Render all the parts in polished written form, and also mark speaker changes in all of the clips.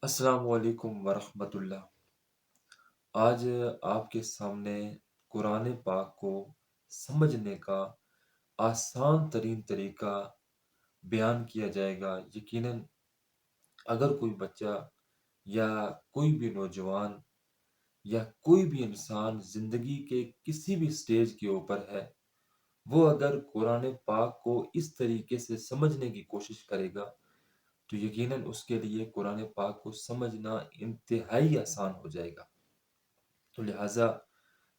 Speaker 1: السلام علیکم ورحمۃ اللہ۔ آج آپ کے سامنے قرآن پاک کو سمجھنے کا آسان ترین طریقہ بیان کیا جائے گا۔ یقیناً اگر کوئی بچہ یا کوئی بھی نوجوان یا کوئی بھی انسان زندگی کے کسی بھی سٹیج کے اوپر ہے، وہ اگر قرآن پاک کو اس طریقے سے سمجھنے کی کوشش کرے گا تو یقیناً اس کے لیے قرآن پاک کو سمجھنا انتہائی آسان ہو جائے گا۔ تو لہٰذا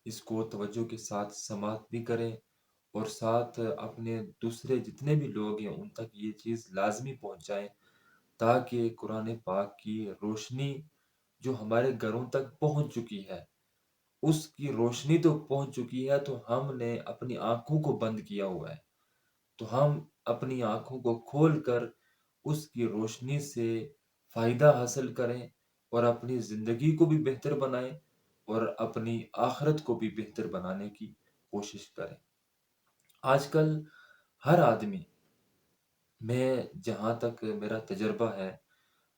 Speaker 1: اس کو توجہ کے ساتھ سماعت بھی کریں اور ساتھ اپنے دوسرے جتنے بھی لوگ ہیں ان تک یہ چیز لازمی پہنچائیں، تاکہ قرآن پاک کی روشنی جو ہمارے گھروں تک پہنچ چکی ہے، اس کی روشنی تو پہنچ چکی ہے، تو ہم نے اپنی آنکھوں کو بند کیا ہوا ہے۔ تو ہم اپنی آنکھوں کو کھول کر اس کی روشنی سے فائدہ حاصل کریں اور اپنی زندگی کو بھی بہتر بنائیں اور اپنی آخرت کو بھی بہتر بنانے کی کوشش کریں۔ آج کل ہر آدمی، میں جہاں تک میرا تجربہ ہے،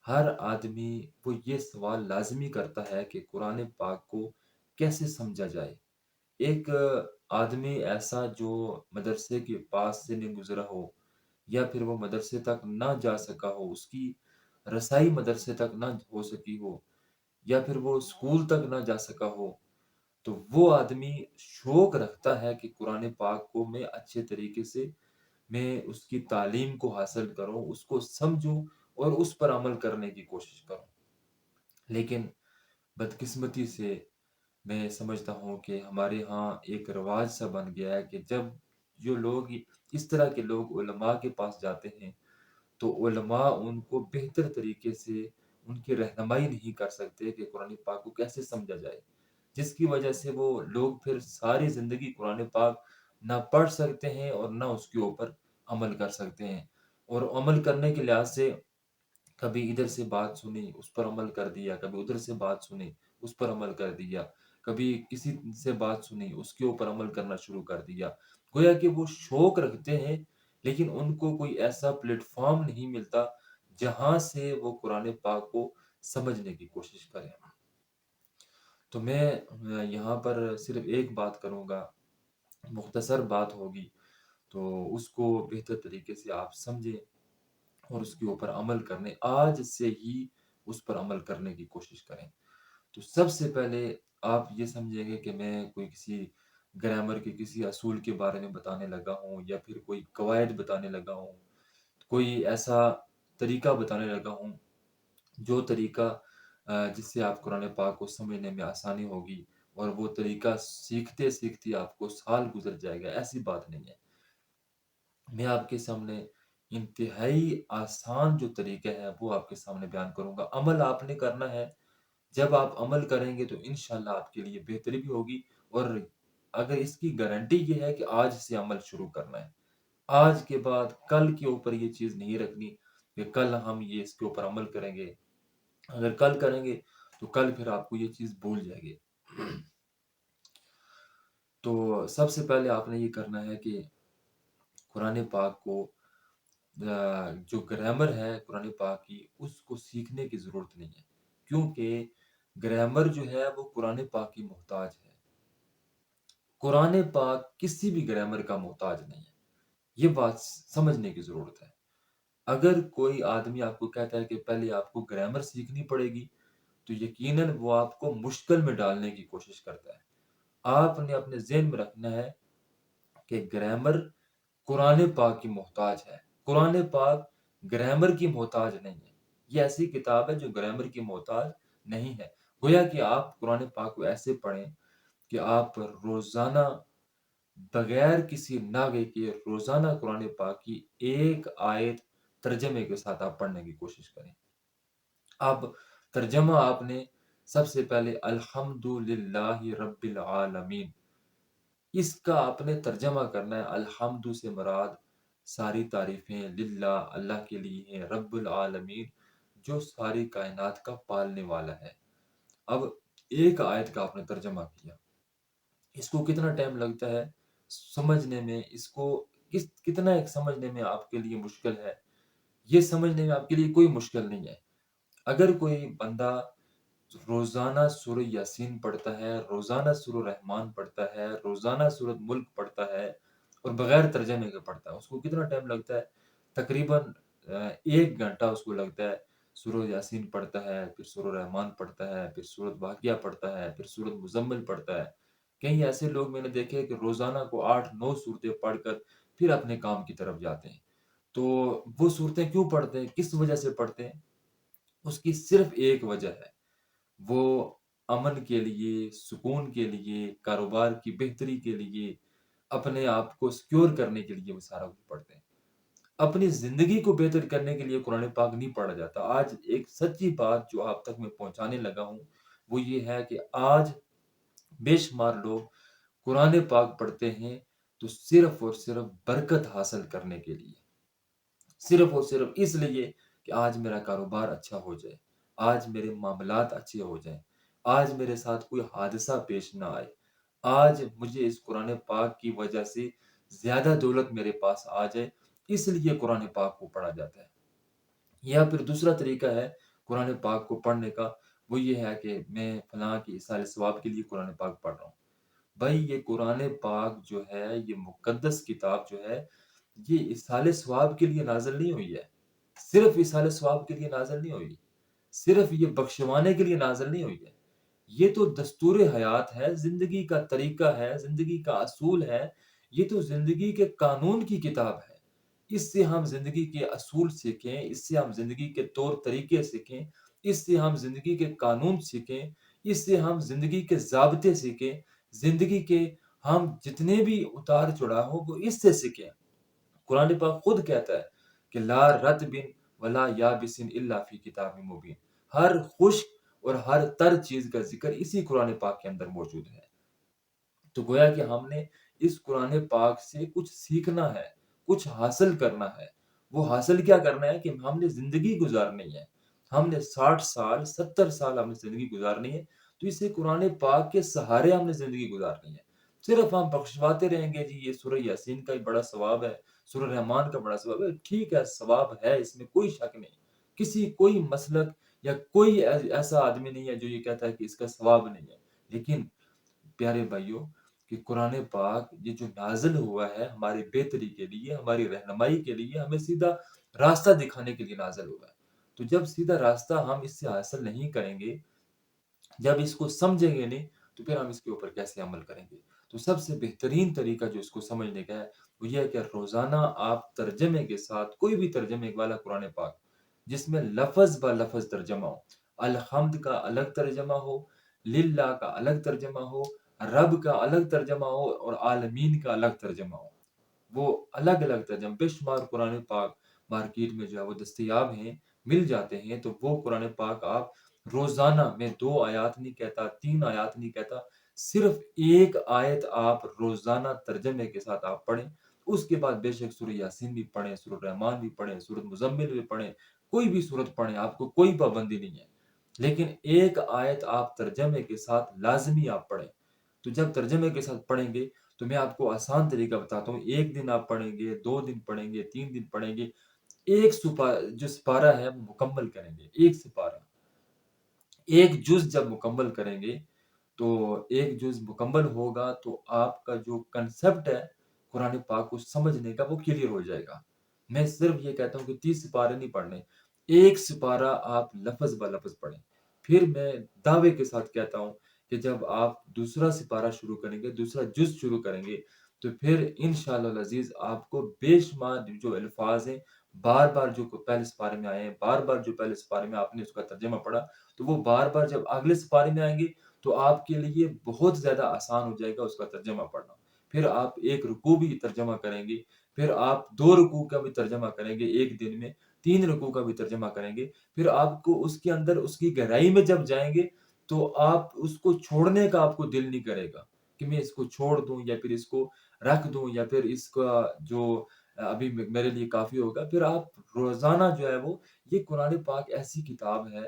Speaker 1: ہر آدمی وہ یہ سوال لازمی کرتا ہے کہ قرآن پاک کو کیسے سمجھا جائے۔ ایک آدمی ایسا جو مدرسے کے پاس سے نہیں گزرا ہو یا پھر وہ مدرسے تک نہ جا سکا ہو، اس کی رسائی مدرسے تک نہ ہو سکی ہو، یا پھر وہ اسکول تک نہ جا سکا ہو، تو وہ آدمی شوق رکھتا ہے کہ قرآن پاک کو میں اچھے طریقے سے میں اس کی تعلیم کو حاصل کروں، اس کو سمجھوں اور اس پر عمل کرنے کی کوشش کروں۔ لیکن بدقسمتی سے میں سمجھتا ہوں کہ ہمارے ہاں ایک رواج سا بن گیا ہے کہ جب جو لوگ اس طرح کے لوگ علماء کے پاس جاتے ہیں تو علماء ان کو بہتر طریقے سے ان کی رہنمائی نہیں کر سکتے کہ قرآن پاک کو کیسے سمجھا جائے، جس کی وجہ سے وہ لوگ پھر ساری زندگی قرآن پاک نہ پڑھ سکتے ہیں اور نہ اس کے اوپر عمل کر سکتے ہیں، اور عمل کرنے کے لحاظ سے کبھی ادھر سے بات سنی اس پر عمل کر دیا، کبھی ادھر سے بات سنی اس پر عمل کر دیا، کبھی کسی سے بات سنی اس کے اوپر عمل کرنا شروع کر دیا۔ گویا کہ وہ شوق رکھتے ہیں لیکن ان کو کوئی ایسا پلیٹ فارم نہیں ملتا جہاں سے وہ قرآن پاک کو سمجھنے کی کوشش کریں۔ تو میں یہاں پر صرف ایک بات کروں گا، مختصر بات ہوگی، تو اس کو بہتر طریقے سے آپ سمجھیں اور اس کے اوپر عمل کرنے، آج سے ہی اس پر عمل کرنے کی کوشش کریں۔ تو سب سے پہلے آپ یہ سمجھیں گے کہ میں کوئی کسی گرامر کے کسی اصول کے بارے میں بتانے لگا ہوں یا پھر کوئی قواعد بتانے لگا ہوں، کوئی ایسا طریقہ بتانے لگا ہوں جو طریقہ جس سے آپ قرآن پاک کو سمجھنے میں آسانی ہوگی اور وہ طریقہ سیکھتے سیکھتے آپ کو سال گزر جائے گا، ایسی بات نہیں ہے۔ میں آپ کے سامنے انتہائی آسان جو طریقہ ہے وہ آپ کے سامنے بیان کروں گا۔ عمل آپ نے کرنا ہے، جب آپ عمل کریں گے تو انشاءاللہ آپ کے لیے بہتری بھی ہوگی، اور اگر اس کی گارنٹی یہ ہے کہ آج سے عمل شروع کرنا ہے، آج کے بعد کل کے اوپر یہ چیز نہیں رکھنی کہ کل ہم یہ اس کے اوپر عمل کریں گے، اگر کل کریں گے تو کل پھر آپ کو یہ چیز بھول جائے گی۔ تو سب سے پہلے آپ نے یہ کرنا ہے کہ قرآن پاک کو جو گرامر ہے قرآن پاک کی اس کو سیکھنے کی ضرورت نہیں ہے، کیونکہ گرامر جو ہے وہ قرآن پاک کی محتاج ہے۔ قرآن پاک کسی بھی گرامر کا محتاج نہیں ہے، یہ بات سمجھنے کی ضرورت ہے۔ اگر کوئی آدمی آپ کو کہتا ہے کہ پہلے آپ کو گرامر سیکھنی پڑے گی تو یقیناً وہ آپ کو مشکل میں ڈالنے کی کوشش کرتا ہے۔ آپ نے اپنے ذہن میں رکھنا ہے کہ گرامر قرآن پاک کی محتاج ہے، قرآن پاک گرامر کی محتاج نہیں ہے۔ یہ ایسی کتاب ہے جو گرامر کی محتاج نہیں ہے۔ گویا کہ آپ قرآن پاک کو ایسے پڑھیں کہ آپ روزانہ بغیر کسی ناغے کے روزانہ قرآن پاک کی ایک آیت ترجمے کے ساتھ آپ پڑھنے کی کوشش کریں۔ اب ترجمہ آپ نے سب سے پہلے الحمد للہ رب العالمین، اس کا آپ نے ترجمہ کرنا ہے۔ الحمد سے مراد ساری تعریفیں للہ اللہ کے لیے ہیں، رب العالمین جو ساری کائنات کا پالنے والا ہے۔ اب ایک آیت کا آپ نے ترجمہ کیا، اس کو کتنا ٹائم لگتا ہے سمجھنے میں، اس کو کتنا ایک سمجھنے میں آپ کے لیے مشکل ہے، یہ سمجھنے میں آپ کے لیے کوئی مشکل نہیں ہے۔ اگر کوئی بندہ روزانہ سورہ یاسین پڑھتا ہے، روزانہ سورہ رحمان پڑھتا ہے، روزانہ سورۃ ملک پڑھتا ہے اور بغیر ترجمے کے پڑھتا ہے، اس کو کتنا ٹائم لگتا ہے؟ تقریباً 1 گھنٹہ اس کو لگتا ہے۔ سورہ یاسین پڑھتا ہے، پھر سورہ رحمان پڑھتا ہے، پھر سورۃ واقعہ پڑھتا ہے، پھر سورۃ مزمل پڑھتا ہے۔ کئی ایسے لوگ میں نے دیکھے کہ روزانہ کو 8 9 صورتیں پڑھ کر پھر اپنے کام کی طرف جاتے ہیں۔ تو وہ صورتیں کیوں پڑھتے ہیں؟ کس وجہ سے پڑھتے ہیں؟ اس کی صرف ایک وجہ ہے، وہ امن کے لیے، سکون کے لیے، کاروبار کی بہتری کے لیے، اپنے آپ کو سیکیور کرنے کے لیے وہ سارا کچھ پڑھتے ہیں۔ اپنی زندگی کو بہتر کرنے کے لیے قرآن پاک نہیں پڑھا جاتا۔ آج ایک سچی بات جو آپ تک میں پہنچانے لگا ہوں وہ یہ ہے کہ آج بے شمار لوگ قرآن پاک پڑھتے ہیں تو صرف اور صرف برکت حاصل کرنے کے لیے، صرف اور صرف اس لیے کہ آج میرا کاروبار اچھا ہو جائے، آج میرے معاملات اچھے ہو جائیں، آج میرے ساتھ کوئی حادثہ پیش نہ آئے، آج مجھے اس قرآن پاک کی وجہ سے زیادہ دولت میرے پاس آ جائے، اس لیے قرآن پاک کو پڑھا جاتا ہے۔ یا پھر دوسرا طریقہ ہے قرآن پاک کو پڑھنے کا، وہ یہ ہے کہ میں فلاں کی اصال ثواب کے لیے قرآن پاک پڑھ رہا ہوں۔ بھائی یہ قرآن پاک جو ہے، یہ مقدس کتاب جو ہے، یہ اصال ثواب کے لیے نازل نہیں ہوئی ہے، صرف اصال ثواب کے لیے نازل نہیں ہوئی، صرف یہ بخشوانے کے لیے نازل نہیں ہوئی ہے، یہ تو دستور حیات ہے، زندگی کا طریقہ ہے، زندگی کا اصول ہے، یہ تو زندگی کے قانون کی کتاب ہے۔ اس سے ہم زندگی کے اصول سیکھیں، اس سے ہم زندگی کے طور طریقے سیکھیں، اس سے ہم زندگی کے قانون سیکھیں، اس سے ہم زندگی کے ضابطے سیکھیں، زندگی کے ہم جتنے بھی اتار چڑھاؤ ہو وہ اس سے سیکھیں۔ قرآن پاک خود کہتا ہے کہ لا رتب ولا یابس الا فی کتاب مبین، ہر خشک اور ہر تر چیز کا ذکر اسی قرآن پاک کے اندر موجود ہے۔ تو گویا کہ ہم نے اس قرآن پاک سے کچھ سیکھنا ہے، کچھ حاصل کرنا ہے۔ وہ حاصل کیا کرنا ہے کہ ہم نے زندگی گزارنی ہے، ہم نے 60 سال 70 سال ہم نے زندگی گزارنی ہے، تو اسے قرآن پاک کے سہارے ہم نے زندگی گزارنی ہے۔ صرف ہم بخشواتے رہیں گے جی یہ سورہ یاسین کا ہی بڑا ثواب ہے، سورہ رحمان کا بڑا ثواب ہے، ٹھیک ہے ثواب ہے، اس میں کوئی شک نہیں۔ کوئی مسلک یا کوئی ایسا آدمی نہیں ہے جو یہ کہتا ہے کہ اس کا ثواب نہیں ہے، لیکن پیارے بھائیوں کہ قرآن پاک یہ جو نازل ہوا ہے ہماری بہتری کے لیے، ہماری رہنمائی کے لیے، ہمیں سیدھا راستہ دکھانے کے لیے نازل ہوا ہے۔ تو جب سیدھا راستہ ہم اس سے حاصل نہیں کریں گے، جب اس کو سمجھیں گے نہیں، تو پھر ہم اس کے اوپر کیسے عمل کریں گے؟ تو سب سے بہترین طریقہ جو اس کو سمجھنے کا ہے وہ یہ ہے کہ روزانہ آپ ترجمے کے ساتھ کوئی بھی ترجمے والا قرآن پاک جس میں لفظ با لفظ ترجمہ ہو، الحمد کا الگ ترجمہ ہو، للہ کا الگ ترجمہ ہو، رب کا الگ ترجمہ ہو اور عالمین کا الگ ترجمہ ہو، وہ الگ الگ ترجمہ بے شمار قرآن پاک مارکیٹ میں جو ہے وہ دستیاب ہیں، مل جاتے ہیں۔ تو وہ قرآن پاک آپ روزانہ، میں 2 آیات نہیں کہتا، 3 آیات نہیں کہتا، صرف ایک آیت آپ روزانہ ترجمے کے ساتھ آپ پڑھیں۔ اس کے بعد بے شک سورہ یاسین بھی پڑھیں، سورہ رحمان بھی پڑھیں، سورہ مزمل بھی پڑھیں، کوئی بھی سورت پڑھیں، آپ کو کوئی پابندی نہیں ہے، لیکن ایک آیت آپ ترجمے کے ساتھ لازمی آپ پڑھیں۔ تو جب ترجمے کے ساتھ پڑھیں گے تو میں آپ کو آسان طریقہ بتاتا ہوں، 1 دن آپ پڑھیں گے، 2 دن پڑھیں گے، 3 دن پڑھیں گے، ایک جو سپارہ ہے وہ مکمل کریں گے، ایک سپارہ، ایک جز جب مکمل کریں گے تو ایک جز مکمل ہوگا تو آپ کا جو کنسپٹ ہے قرآن پاک کو سمجھنے کا وہ کلیئر ہو جائے گا۔ میں صرف یہ کہتا ہوں کہ 30 سپارے نہیں پڑھنے، ایک سپارہ آپ لفظ با لفظ پڑھیں۔ پھر میں دعوے کے ساتھ کہتا ہوں کہ جب آپ دوسرا سپارہ شروع کریں گے، دوسرا جز شروع کریں گے، تو پھر انشاءاللہ العزیز آپ کو بے شمار جو الفاظ ہیں، بار بار جو پہلے سپارے میں آئے ہیں، بار بار جو پہلے سپارے میں آپ نے اس کا ترجمہ پڑھا، تو وہ بار بار جب اگلے سپارے میں آئیں گے تو آپ کے لیے بہت زیادہ آسان ہو جائے گا اس کا ترجمہ پڑھنا۔ پھر آپ ایک رکوع بھی ترجمہ کریں گے، پھر آپ 2 رکوع کا بھی ترجمہ کریں گے ایک دن میں، 3 رکوع کا بھی ترجمہ کریں گے، پھر آپ کو اس کے اندر اس کی گہرائی میں جب جائیں گے تو آپ اس کو چھوڑنے کا آپ کو دل نہیں کرے گا کہ میں اس کو چھوڑ دوں یا پھر اس کو رکھ دوں یا پھر اس کا جو ابھی میرے لیے کافی ہوگا۔ پھر آپ روزانہ جو ہے وہ، یہ قرآن پاک ایسی کتاب ہے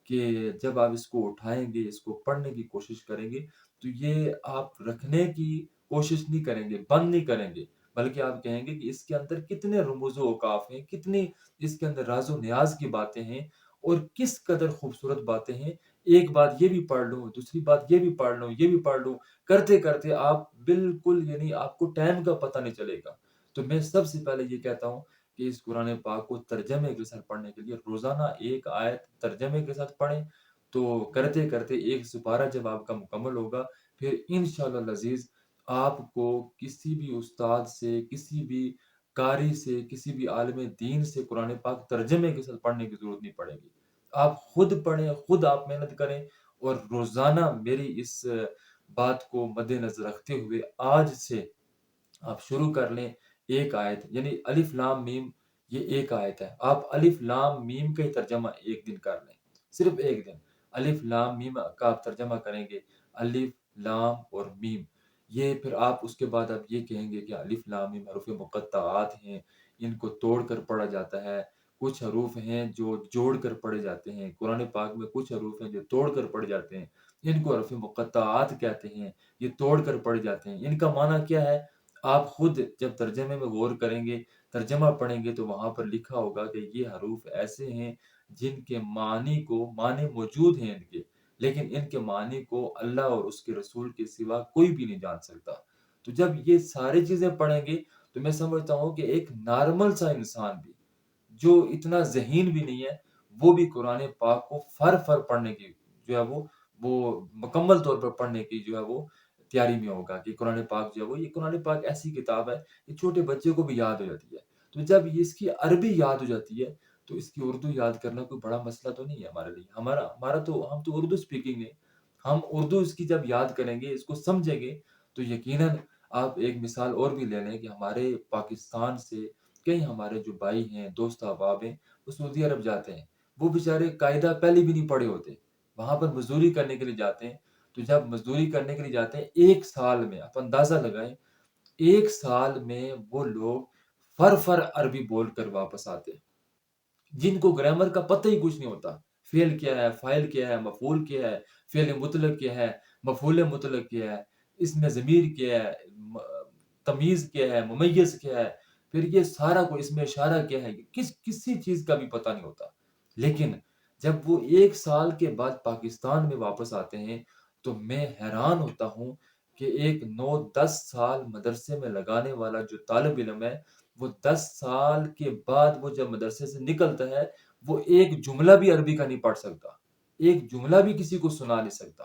Speaker 1: کہ جب آپ اس کو اٹھائیں گے، اس کو پڑھنے کی کوشش کریں گے تو یہ آپ رکھنے کی کوشش نہیں کریں گے، بند نہیں کریں گے، بلکہ آپ کہیں گے کہ اس کے اندر کتنے رموز و اوقاف ہیں، کتنی اس کے اندر راز و نیاز کی باتیں ہیں، اور کس قدر خوبصورت باتیں ہیں۔ ایک بات یہ بھی پڑھ لوں، دوسری بات یہ بھی پڑھ لوں، یہ بھی پڑھ لوں، کرتے کرتے آپ بالکل یعنی آپ کو ٹائم کا پتہ نہیں چلے گا۔ تو میں سب سے پہلے یہ کہتا ہوں کہ اس قرآن پاک کو ترجمے کے ساتھ پڑھنے کے لیے روزانہ ایک آیت ترجمے کے ساتھ پڑھیں، تو کرتے کرتے ایک سپارہ جب آپ کا مکمل ہوگا، پھر انشاءاللہ العزیز آپ کو کسی بھی استاد سے، کسی بھی قاری سے، کسی بھی عالم دین سے قرآن پاک ترجمے کے ساتھ پڑھنے کی ضرورت نہیں پڑے گی۔ آپ خود پڑھیں، خود آپ محنت کریں، اور روزانہ میری اس بات کو مد نظر رکھتے ہوئے آج سے آپ شروع کر لیں ایک آیت، یعنی الف لام میم، یہ ایک آیت ہے، آپ الف لام میم کا ہی ترجمہ ایک دن کر لیں، صرف ایک دن الف لام میم کا آپ ترجمہ کریں گے، الف لام اور میم، یہ پھر آپ اس کے بعد آپ یہ کہیں گے کہ الف لام میم حروف مقطعات ہیں، ان کو توڑ کر پڑھا جاتا ہے، کچھ حروف ہیں جو جوڑ کر پڑھے جاتے ہیں، قرآن پاک میں کچھ حروف ہیں جو توڑ کر پڑھے جاتے ہیں، ان کو حروف مقطعات کہتے ہیں، یہ توڑ کر پڑھے جاتے ہیں، ان کا معنی کیا ہے؟ آپ خود جب ترجمے میں غور کریں گے، ترجمہ پڑھیں گے، تو وہاں پر لکھا ہوگا کہ یہ حروف ایسے ہیں جن کے معنی موجود ہیں ان کے، لیکن ان کے معنی کو اللہ اور اس کے رسول کے سوا کوئی بھی نہیں جان سکتا۔ تو جب یہ ساری چیزیں پڑھیں گے تو میں سمجھتا ہوں کہ ایک نارمل سا انسان بھی، جو اتنا ذہین بھی نہیں ہے، وہ بھی قرآن پاک کو فر پڑھنے کی جو ہے وہ مکمل طور پر پڑھنے کی جو ہے وہ تیاری میں ہوگا، کہ قرآن پاک جو ہے یہ قرآن پاک ایسی کتاب ہے، یہ چھوٹے بچے کو بھی یاد ہو جاتی ہے۔ تو جب یہ اس کی عربی یاد ہو جاتی ہے تو اس کی اردو یاد کرنا کوئی بڑا مسئلہ تو نہیں ہے ہمارے لیے، ہمارا تو ہم تو اردو اسپیکنگ ہے، ہم اردو اس کی جب یاد کریں گے، اس کو سمجھیں گے، تو یقیناً آپ ایک مثال اور بھی لے لیں کہ ہمارے پاکستان سے کئی ہمارے جو بھائی ہیں، دوست احباب ہیں، وہ سعودی عرب جاتے ہیں، وہ بیچارے قاعدہ پہلے بھی نہیں پڑھے ہوتے، وہاں پر مزدوری کرنے کے لیے جاتے ہیں، تو جب مزدوری کرنے کے لیے جاتے ہیں، ایک سال میں آپ اندازہ لگائیں، ایک سال میں وہ لوگ فر عربی بول کر واپس آتے ہیں، جن کو گرامر کا پتہ ہی کچھ نہیں ہوتا، فعل کیا ہے، فاعل کیا ہے، مفعول کیا ہے، فعل مطلق کیا ہے، مفعول مطلق کیا ہے، اس میں ضمیر کیا ہے، تمیز کیا ہے، ممیز کیا ہے، پھر یہ سارا کو اس میں اشارہ کیا ہے، کسی چیز کا بھی پتہ نہیں ہوتا۔ لیکن جب وہ ایک سال کے بعد پاکستان میں واپس آتے ہیں تو میں حیران ہوتا ہوں کہ ایک 9 10 سال مدرسے میں لگانے والا جو طالب علم ہے، وہ 10 سال کے بعد وہ جب مدرسے سے نکلتا ہے، وہ ایک جملہ بھی عربی کا نہیں پڑھ سکتا، ایک جملہ بھی کسی کو سنا نہیں سکتا،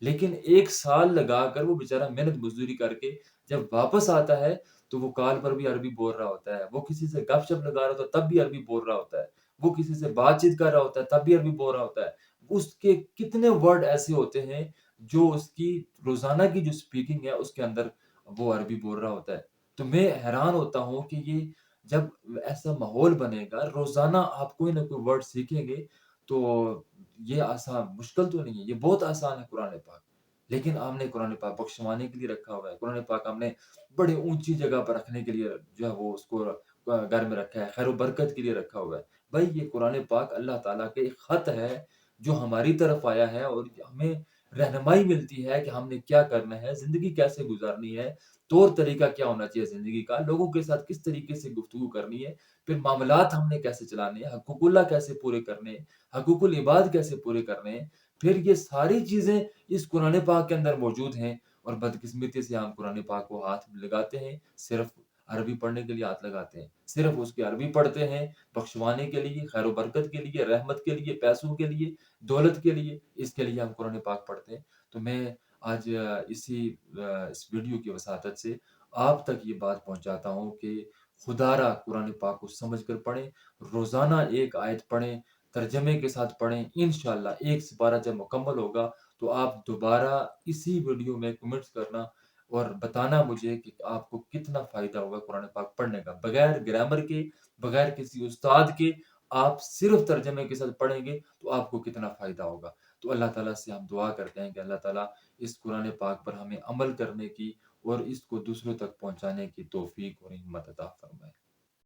Speaker 1: لیکن ایک سال لگا کر وہ بیچارہ محنت مزدوری کر کے جب واپس آتا ہے تو وہ کال پر بھی عربی بول رہا ہوتا ہے، وہ کسی سے گپ شپ لگا رہا ہوتا ہے تب بھی عربی بول رہا ہوتا ہے، وہ کسی سے بات چیت کر رہا ہوتا ہے تب بھی عربی بول رہا ہوتا ہے، اس کے کتنے ورڈ ایسے ہوتے ہیں جو اس کی روزانہ کی جو سپیکنگ ہے اس کے اندر وہ عربی بول رہا ہوتا ہے۔ تو میں حیران ہوتا ہوں کہ یہ جب ایسا ماحول بنے گا، روزانہ آپ کوئی نہ کوئی ورڈ سیکھیں گے، تو یہ آسان مشکل تو نہیں ہے، یہ بہت آسان ہے قرآن پاک، لیکن ہم نے قرآن پاک بخشوانے کے لیے رکھا ہوا ہے، قرآن پاک ہم نے بڑے اونچی جگہ پر رکھنے کے لیے جو ہے وہ اس کو گھر میں رکھا ہے، خیر و برکت کے لیے رکھا ہوا ہے۔ بھائی یہ قرآن پاک اللہ تعالیٰ کے ایک خط ہے جو ہماری طرف آیا ہے، اور ہمیں رہنمائی ملتی ہے کہ ہم نے کیا کرنا ہے، زندگی کیسے گزارنی ہے، طور طریقہ کیا ہونا چاہیے زندگی کا، لوگوں کے ساتھ کس طریقے سے گفتگو کرنی ہے، پھر معاملات ہم نے کیسے چلانے ہیں، حقوق اللہ کیسے پورے کرنے ہیں، حقوق العباد کیسے پورے کرنے ہیں، پھر یہ ساری چیزیں اس قرآن پاک کے اندر موجود ہیں، اور بدقسمتی سے ہم قرآن پاک کو ہاتھ لگاتے ہیں، صرف عربی پڑھنے کے لیے ہاتھ لگاتے ہیں، صرف اس کی عربی پڑھتے ہیں بخشوانے کے لیے، خیر و برکت کے لیے، رحمت کے لیے، پیسوں کے لیے، دولت کے لیے، اس کے لیے ہم قرآن پاک پڑھتے ہیں۔ تو میں آج اس ویڈیو کی وساطت سے آپ تک یہ بات پہنچاتا ہوں کہ خدا را قرآن پاک کو سمجھ کر پڑھیں، روزانہ ایک آیت پڑھیں، ترجمے کے ساتھ پڑھیں، انشاءاللہ ایک سپارہ جب مکمل ہوگا تو آپ دوبارہ اسی ویڈیو میں کمنٹس کرنا اور بتانا مجھے کہ آپ کو کتنا فائدہ ہوگا قرآن پاک پڑھنے کا، بغیر گرامر کے، بغیر کسی استاد کے، آپ صرف ترجمے کے ساتھ پڑھیں گے تو آپ کو کتنا فائدہ ہوگا۔ تو اللہ تعالیٰ سے ہم دعا کرتے ہیں کہ اللہ تعالیٰ اس قرآن پاک پر ہمیں عمل کرنے کی اور اس کو دوسروں تک پہنچانے کی توفیق اور ہمت عطا فرمائے۔